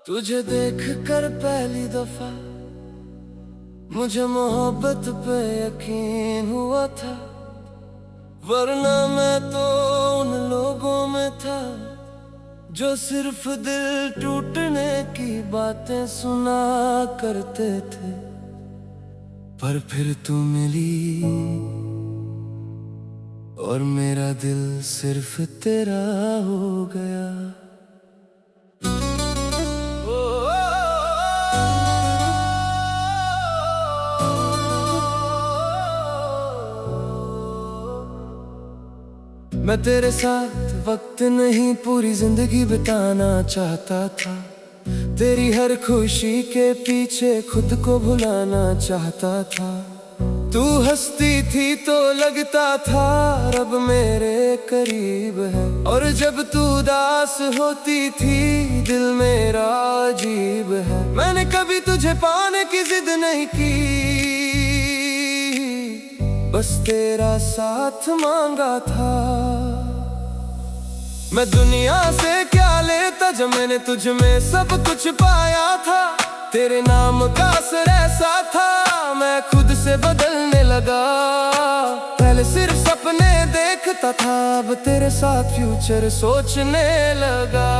तुझे देख कर पहली दफा मुझे मोहब्बत पे यकीन हुआ था, वरना मैं तो उन लोगों में था जो सिर्फ दिल टूटने की बातें सुना करते थे। पर फिर तू मिली और मेरा दिल सिर्फ तेरा हो गया। मैं तेरे साथ वक्त नहीं पूरी जिंदगी बिताना चाहता था, तेरी हर खुशी के पीछे खुद को भुलाना चाहता था। तू हंसती थी तो लगता था रब मेरे करीब है, और जब तू उदास होती थी दिल मेरा अजीब है। मैंने कभी तुझे पाने की जिद नहीं की, बस तेरा साथ मांगा था। मैं दुनिया से क्या लेता जब मैंने तुझ में सब कुछ पाया था। तेरे नाम का असर ऐसा था मैं खुद से बदलने लगा। पहले सिर्फ सपने देखता था, अब तेरे साथ फ्यूचर सोचने लगा।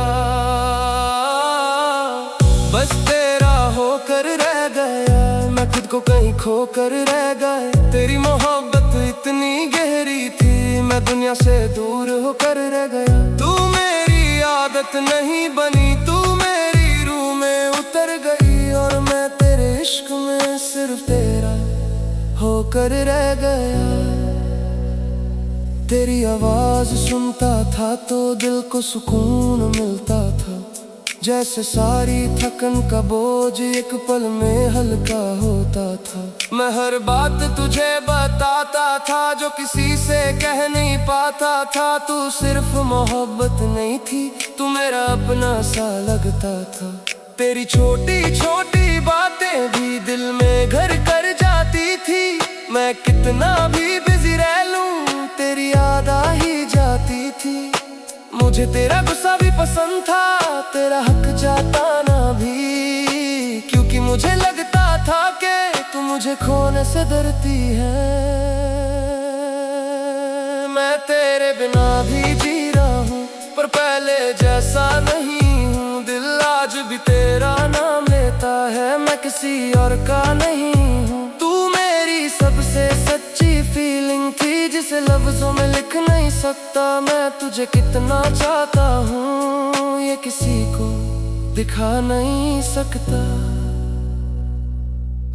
बस तेरा होकर रह गया, मैं खुद को कहीं खोकर रह गया। तेरी मोहब्बत इतनी गहरी थी मैं दुनिया से दूर होकर रह गया। तू मेरी आदत नहीं बनी, तू मेरी रूह में उतर गई, और मैं तेरे इश्क में सिर्फ तेरा होकर रह गया। तेरी आवाज सुनता था तो दिल को सुकून मिलता था, जैसे सारी थकन का बोझ एक पल में हल्का होता था। मैं हर बात तुझे बताता था जो किसी से कह नहीं पाता था। तू सिर्फ मोहब्बत नहीं थी, तू मेरा अपना सा लगता था। तेरी छोटी छोटी बातें भी दिल में घर कर जाती थी। मैं कितना भी बिजी रह लूं तेरी याद आ ही जाती थी। मुझे तेरा गुस्सा भी पसंद था, तेरा हक जताना भी, क्योंकि मुझे लगता था कि तू मुझे खोने से डरती है। मैं तेरे बिना भी जी रहा हूँ पर पहले जैसा नहीं हूँ। दिल आज भी तेरा नाम लेता है, मैं किसी और का नहीं हूँ। तू मेरी सबसे सच्ची फीलिंग थी जिसे लफ्जों में लिख नहीं सकता। मैं तुझे कितना चाहता हूँ ये किसी को दिखा नहीं सकता।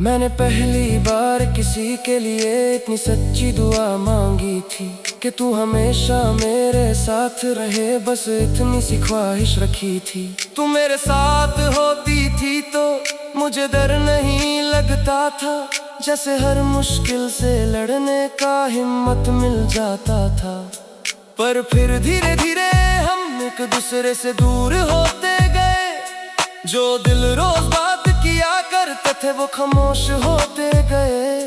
मैंने पहली बार किसी के लिए इतनी सच्ची दुआ मांगी थी कि तू हमेशा मेरे साथ रहे, बस इतनी सी ख्वाहिश रखी थी। तू मेरे साथ होती थी तो मुझे डर नहीं लगता था, जैसे हर मुश्किल से लड़ने का हिम्मत मिल जाता था। पर फिर धीरे धीरे हम एक दूसरे से दूर होते गए, जो दिल रोज बात किया करते थे वो खामोश होते गए।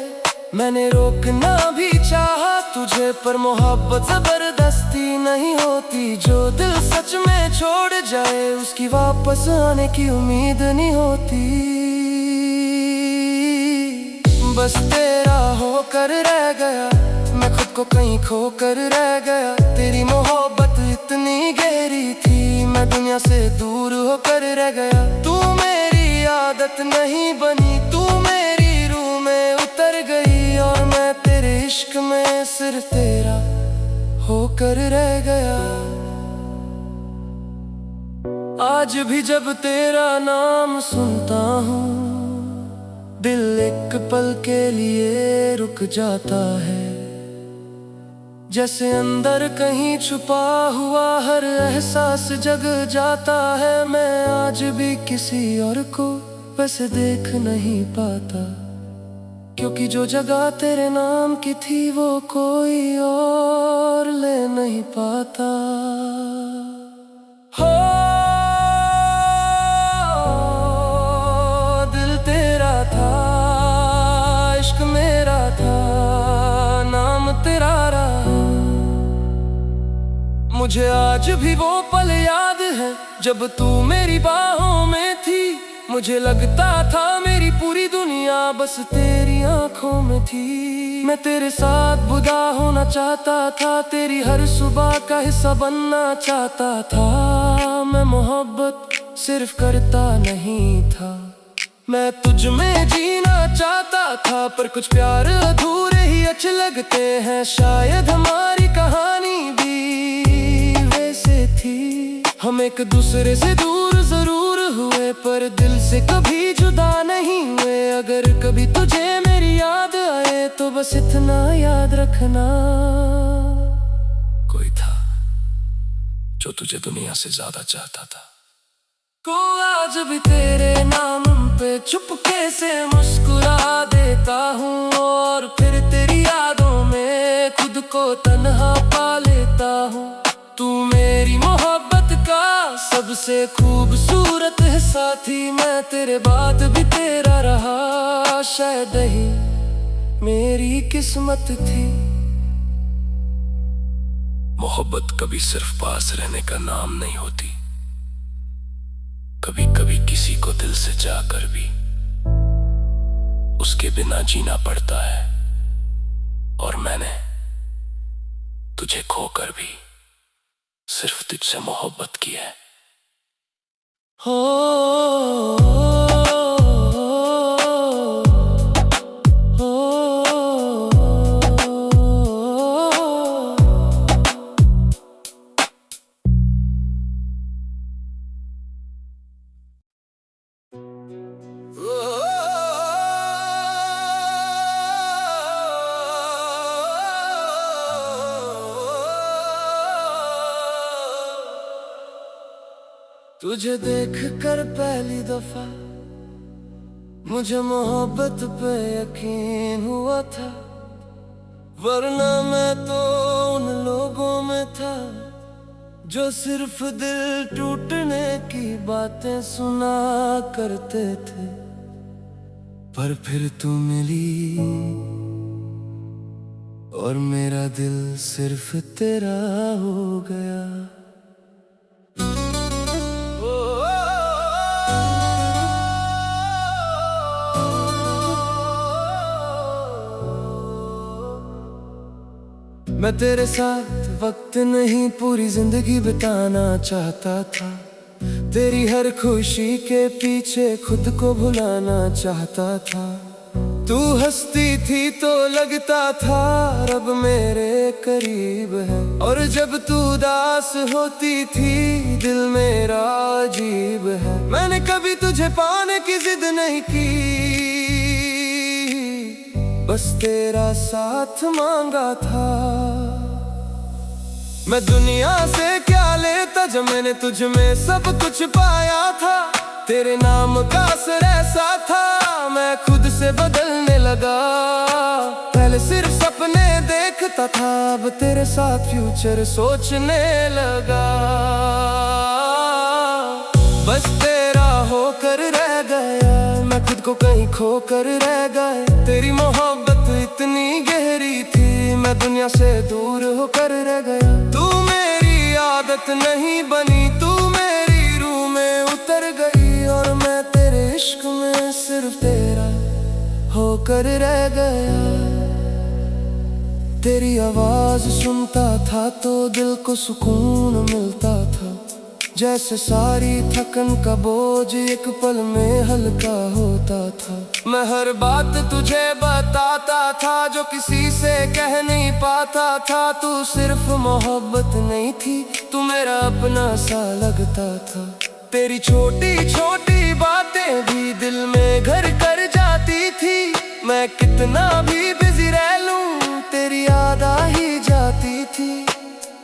मैंने रोकना भी चाहा तुझे पर मोहब्बत जबरदस्ती नहीं होती। जो दिल सच में छोड़ जाए उसकी वापस आने की उम्मीद नहीं होती। बस तेरा होकर रह गया, मैं खुद को कहीं खोकर रह गया। तेरी मोहब्बत इतनी गहरी थी मैं दुनिया से दूर होकर रह गया। तू मेरी आदत नहीं बनी, तू मेरी रूह में उतर गई, और मैं तेरे इश्क में सिर्फ तेरा होकर रह गया। आज भी जब तेरा नाम सुनता हूँ दिल एक पल के लिए रुक जाता है, जैसे अंदर कहीं छुपा हुआ हर एहसास जग जाता है। मैं आज भी किसी और को वैसे देख नहीं पाता, क्योंकि जो जगह तेरे नाम की थी वो कोई और ले नहीं पाता। हो दिल तेरा था, इश्क मेरा था, नाम तेरा रहा। मुझे आज भी वो पल याद है जब तू मेरी बाहों में थी। मुझे लगता था मेरी पूरी दुनिया बस तेरी आंखों में थी। मैं तेरे साथ बुदा होना चाहता था, तेरी हर सुबह का हिस्सा बनना चाहता था। मैं मोहब्बत सिर्फ करता नहीं था, मैं तुझ में जीना चाहता था। पर कुछ प्यार अधूरे ही अच्छे लगते हैं, शायद हमारी कहानी भी वैसे थी। हम एक दूसरे से दूर जरूर हुए, पर दिल से कभी जुदा नहीं हुए। अगर कभी तुझे मेरी याद आए तो बस इतना याद रखना, कोई था जो तुझे दुनिया से ज्यादा चाहता था। को आज भी तेरे नाम पे चुपके से मुस्कुरा देता हूँ, और फिर तेरी यादों में खुद को तन्हा पा लेता हूँ। तू मेरी मोहब्बत का सबसे खूबसूरत हिस्सा थी, मैं तेरे बाद भी तेरा रहा। शायद ही मेरी किस्मत थी। मोहब्बत कभी सिर्फ पास रहने का नाम नहीं होती, कभी कभी किसी को दिल से जाकर भी उसके बिना जीना पड़ता है। और मैंने तुझे खोकर भी सिर्फ तुझसे मोहब्बत की है। तुझे देख कर पहली दफा मुझे मोहब्बत पे यकीन हुआ था, वरना मैं तो उन लोगों में था जो सिर्फ दिल टूटने की बातें सुना करते थे। पर फिर तू मिली और मेरा दिल सिर्फ तेरा हो गया। मैं तेरे साथ वक्त नहीं पूरी जिंदगी बिताना चाहता था, तेरी हर खुशी के पीछे खुद को भुलाना चाहता था। तू हंसती थी तो लगता था रब मेरे करीब है, और जब तू उदास होती थी दिल मेरा अजीब है। मैंने कभी तुझे पाने की जिद नहीं की, बस तेरा साथ मांगा था। मैं दुनिया से क्या लेता जब मैंने तुझ में सब कुछ पाया था। तेरे नाम का असर ऐसा था मैं खुद से बदलने लगा। पहले सिर्फ सपने देखता था, अब तेरे साथ फ्यूचर सोचने लगा। बस तेरा होकर रह गया, मैं खुद को कहीं खोकर रह गया। तेरी मोहब्बत इतनी गहरी थी, मैं दुनिया से दूर होकर रह गया। तू मेरी आदत नहीं बनी, तू मेरी रूह में उतर गई, और मैं तेरे इश्क में सिर्फ तेरा होकर रह गया। तेरी आवाज सुनता था तो दिल को सुकून मिलता था, जैसे सारी थकन का बोझ एक पल में हल्का होता था। मैं हर बात तुझे बताता था जो किसी से कह नहीं पाता था। तू सिर्फ मोहब्बत नहीं थी, तू मेरा अपना सा लगता था। तेरी छोटी छोटी बातें भी दिल में घर कर जाती थी। मैं कितना भी बिजी रह लूं तेरी याद आ ही जाती थी।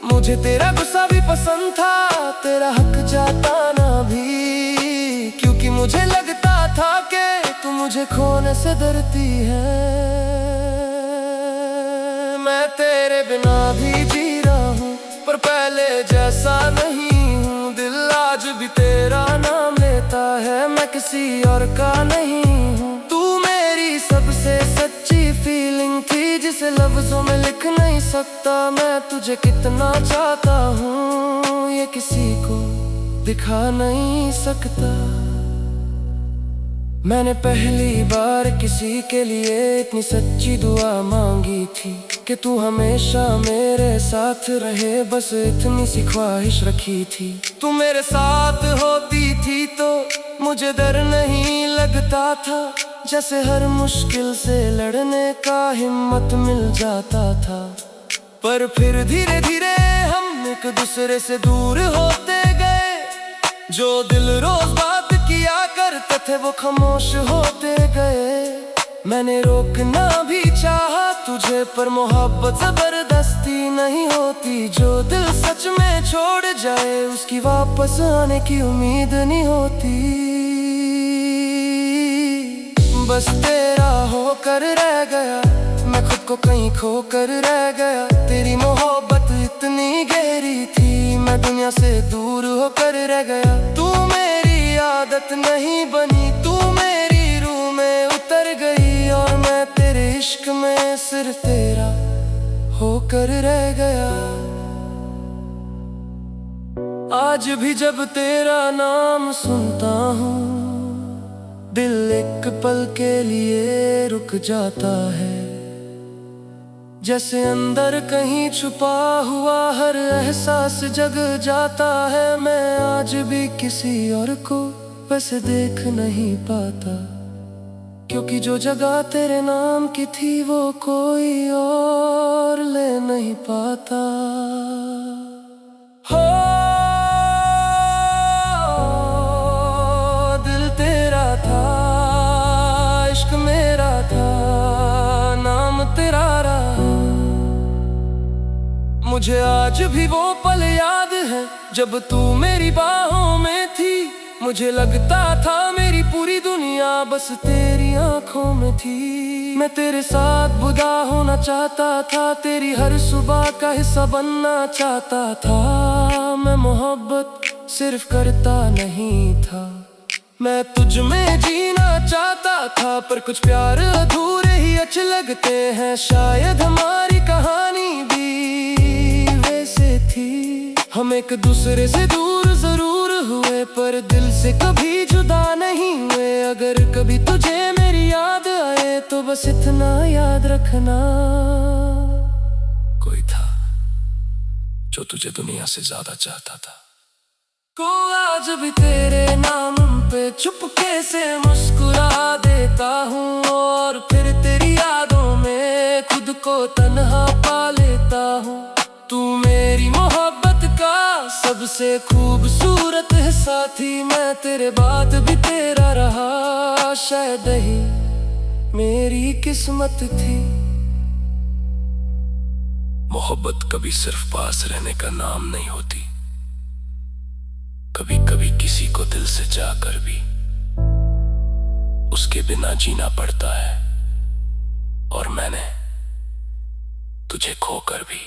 मुझे तेरा गुस्सा भी पसंद था, तेरा हक जताना भी, क्योंकि मुझे लगता था कि तू मुझे खोने से डरती है। मैं तेरे बिना भी जी रहा हूँ, पर पहले जैसा नहीं हूँ। दिल आज भी तेरा नाम लेता है, मैं किसी और का नहीं हूँ। तू मेरी सबसे सच्ची फीलिंग थी, जिसे लफ्जों में लिख नहीं सकता। मैं तुझे कितना चाहता हूँ ये किसी को दिखा नहीं सकता। मैंने पहली बार किसी के लिए इतनी सच्ची दुआ मांगी थी कि तू हमेशा मेरे साथ रहे, बस इतनी सी ख्वाहिश रखी थी। तू मेरे साथ होती थी तो मुझे डर नहीं लगता था, जैसे हर मुश्किल से लड़ने का हिम्मत मिल जाता था। पर फिर धीरे धीरे हम एक दूसरे से दूर होते गए, जो दिल रोज बात किया करते थे वो खामोश होते गए। मैंने रोकना भी चाहा तुझे, पर मोहब्बत जबरदस्ती नहीं होती। जो दिल सच में छोड़ जाए उसकी वापस आने की उम्मीद नहीं होती। बस तेरा होकर रह गया, मैं खुद को कहीं खोकर रह गया। तेरी मोहब्बत इतनी गहरी थी, मैं दुनिया से दूर होकर रह गया। तू मेरी आदत नहीं बनी, तू मेरी रूह में उतर गई, और मैं तेरे इश्क में सिर्फ तेरा होकर रह गया। आज भी जब तेरा नाम सुनता हूँ, दिल एक पल के लिए रुक जाता है, जैसे अंदर कहीं छुपा हुआ हर एहसास जग जाता है। मैं आज भी किसी और को वैसे देख नहीं पाता, क्योंकि जो जगह तेरे नाम की थी वो कोई और ले नहीं पाता। हो दिल तेरा था, इश्क मेरा था, नाम तेरा रहा। मुझे आज भी वो पल याद है जब तू मेरी बाहों में थी। मुझे लगता था मेरी पूरी दुनिया बस तेरी आंखों में थी। मैं तेरे साथ बुदा होना चाहता था, तेरी हर सुबह का हिस्सा बनना चाहता था। मैं मोहब्बत सिर्फ करता नहीं था, मैं तुझ में जीना चाहता था। पर कुछ प्यार अधूरे ही अच्छे लगते हैं, शायद हमारी कहानी भी वैसे थी। हम एक दूसरे से दूर जरूर हुए, पर दिल से कभी जुदा नहीं हुए। अगर कभी तुझे मेरी याद आए तो बस इतना याद रखना, कोई था जो तुझे दुनिया से ज्यादा चाहता था। को आज भी तेरे नाम पे चुपके से मुस्कुरा देता हूँ, और फिर तेरी यादों में खुद को तन्हा पा लेता हूँ। तू मेरी मोहब्बत का सबसे खूबसूरत हिस्सा थी, मैं तेरे बाद भी तेरा रहा। शायद ही मेरी किस्मत थी। मोहब्बत कभी सिर्फ पास रहने का नाम नहीं होती, कभी कभी किसी को दिल से जाकर भी उसके बिना जीना पड़ता है। और मैंने तुझे खोकर भी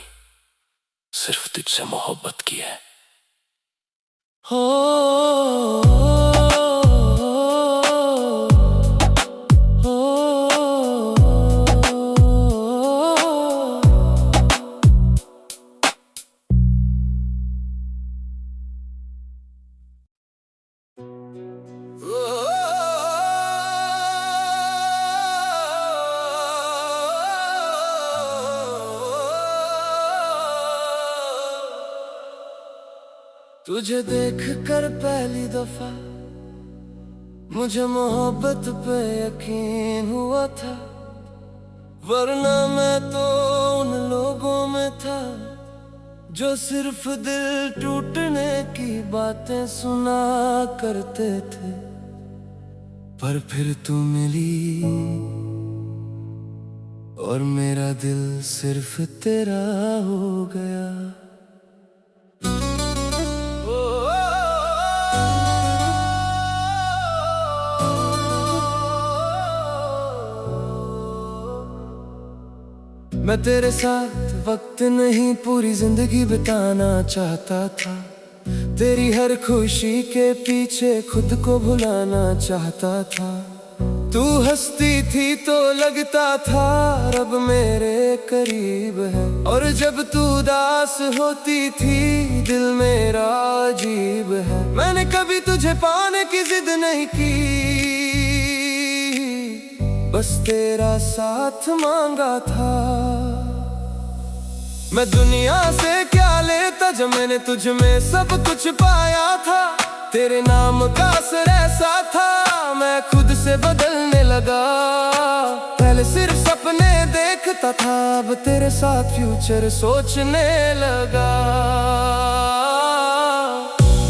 सिर्फ तुझसे मोहब्बत की है। हो तुझे देख कर पहली दफा मुझे मोहब्बत पे यकीन हुआ था, वरना मैं तो उन लोगों में था जो सिर्फ दिल टूटने की बातें सुना करते थे। पर फिर तू मिली और मेरा दिल सिर्फ तेरा हो गया। मैं तेरे साथ वक्त नहीं पूरी जिंदगी बिताना चाहता था, तेरी हर खुशी के पीछे खुद को भुलाना चाहता था। तू हंसती थी तो लगता था रब मेरे करीब है, और जब तू उदास होती थी दिल मेरा अजीब है। मैंने कभी तुझे पाने की जिद नहीं की, बस तेरा साथ मांगा था। मैं दुनिया से क्या लेता जब मैंने तुझ में सब कुछ पाया था। तेरे नाम का असर ऐसा था मैं खुद से बदलने लगा। पहले सिर्फ सपने देखता था अब तेरे साथ फ्यूचर सोचने लगा।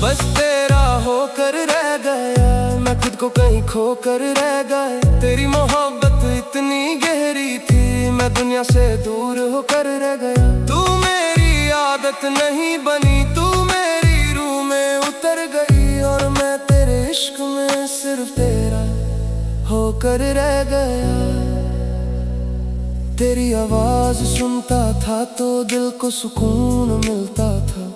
बस तेरा होकर रह गया मैं खुद को कहीं खोकर रह गया। तेरी मोहब्बत इतनी गहरी थी मैं दुनिया से दूर होकर रह गया। तू मेरी आदत नहीं बनी तू मेरी रूह में उतर गई और मैं तेरे इश्क में सिर्फ तेरा होकर रह गया। तेरी आवाज सुनता था तो दिल को सुकून मिलता था।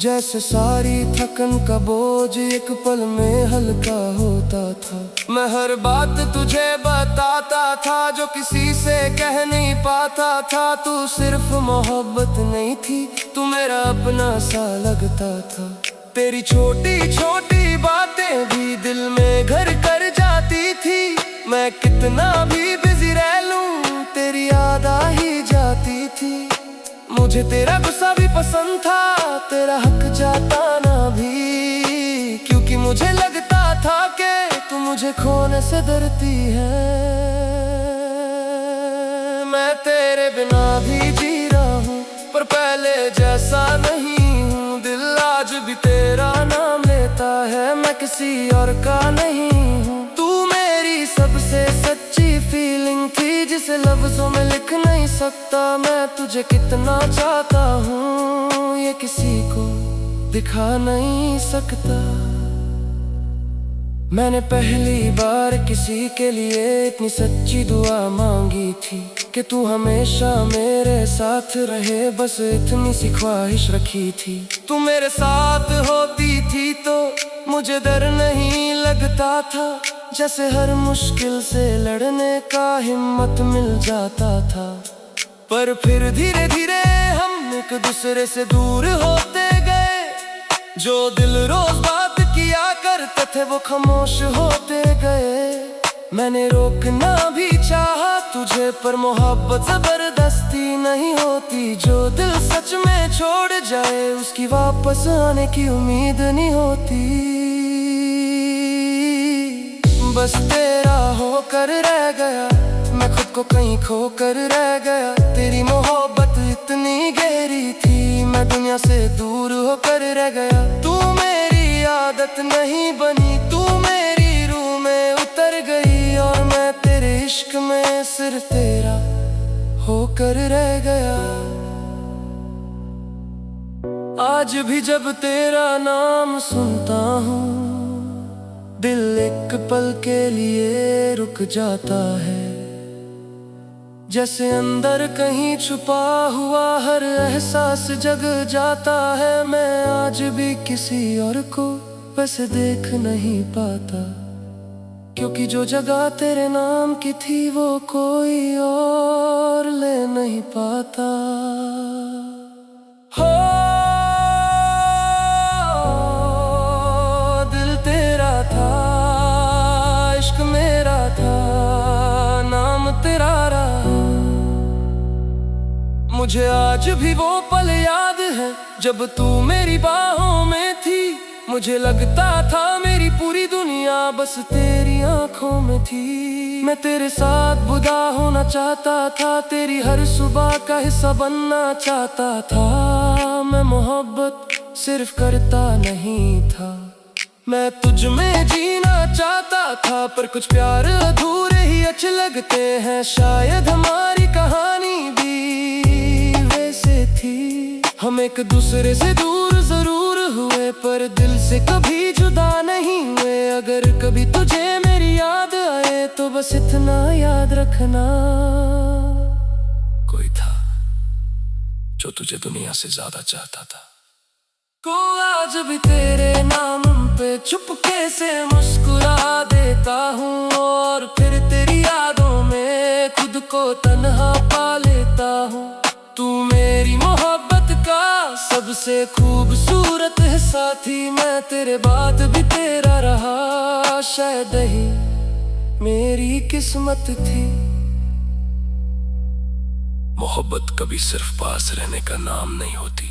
जैसे सारी थकन का बोझ एक पल में हल्का होता था। मैं हर बात तुझे बताता था जो किसी से कह नहीं पाता था। तू सिर्फ मोहब्बत नहीं थी तू मेरा अपना सा लगता था। तेरी छोटी छोटी बातें भी दिल में घर कर जाती थी। मैं कितना भी बिजी रह लूं तेरी याद आ ही जाती थी। मुझे तेरा गुस्सा भी पसंद था तेरा हक जाता ना भी। क्योंकि मुझे लगता था कि तू मुझे खोने से डरती है। मैं तेरे बिना भी जी रहा हूँ पर पहले जैसा नहीं हूँ। दिल आज भी तेरा नाम लेता है मैं किसी और का नहीं हूँ। तू मेरी सबसे सच्ची फीलिंग थी जिसे लफ्जों में लिख नहीं सकता। मैं तुझे कितना चाहता हूँ ये किसी को दिखा नहीं सकता। मैंने पहली बार किसी के लिए इतनी सच्ची दुआ मांगी थी कि तू हमेशा मेरे साथ रहे बस इतनी सी ख्वाहिश रखी थी। तू मेरे साथ होती थी तो मुझे डर नहीं लगता था। जैसे हर मुश्किल से लड़ने का हिम्मत मिल जाता था। पर फिर धीरे धीरे हम एक दूसरे से दूर होते गए। जो दिल रोज बात किया करते थे वो खामोश होते गए। मैंने रोकना भी चाहा तुझे पर मोहब्बत जबरदस्ती नहीं होती। जो दिल सच में छोड़ जाए उसकी वापस आने की उम्मीद नहीं होती। बस तेरा होकर रह गया मैं खुद को कहीं खोकर रह गया। तेरी मोहब्बत इतनी गहरी थी मैं दुनिया से दूर होकर रह गया। तू मेरी आदत नहीं बनी तू मेरी रूह में उतर गई और मैं तेरे इश्क में सिर्फ तेरा होकर रह गया। आज भी जब तेरा नाम सुनता हूँ दिल एक पल के लिए रुक जाता है। जैसे अंदर कहीं छुपा हुआ हर एहसास जग जाता है। मैं आज भी किसी और को वैसे देख नहीं पाता। क्योंकि जो जगह तेरे नाम की थी वो कोई और ले नहीं पाता। हो दिल तेरा था इश्क मेरा था नाम तेरा रहा। मुझे आज भी वो पल याद है जब तू मेरी बाहों में थी। मुझे लगता था मेरी पूरी दुनिया बस तेरी आंखों में थी। मैं तेरे साथ बुदा होना चाहता था तेरी हर सुबह का हिस्सा बनना चाहता था। मैं मोहब्बत सिर्फ करता नहीं था मैं तुझ में जीना चाहता था। पर कुछ प्यार अधूरे ही अच्छे लगते हैं। शायद हमारी कहानी भी वैसे थी। हम एक दूसरे से दूर जरूर हुए पर दिल से कभी जुदा नहीं हुए। अगर कभी तुझे मेरी याद आए तो बस इतना याद रखना कोई था जो तुझे दुनिया से ज्यादा चाहता था। को आज भी तेरे नाम पे चुपके से मुस्कुरा देता हूँ और फिर तेरी यादों में खुद को तन्हा पा लेता हूँ। तू मेरी मोहब्बत का सबसे खूबसूरत हिस्सा थी। मैं तेरे बाद भी तेरा रहा शायद ही मेरी किस्मत थी। मोहब्बत कभी सिर्फ पास रहने का नाम नहीं होती,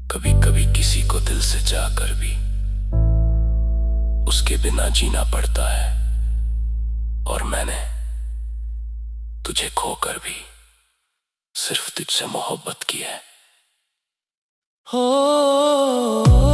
कभी कभी किसी को दिल से जाकर भी उसके बिना जीना पड़ता है। और मैंने तुझे खोकर भी सिर्फ तुझसे मोहब्बत की है। हो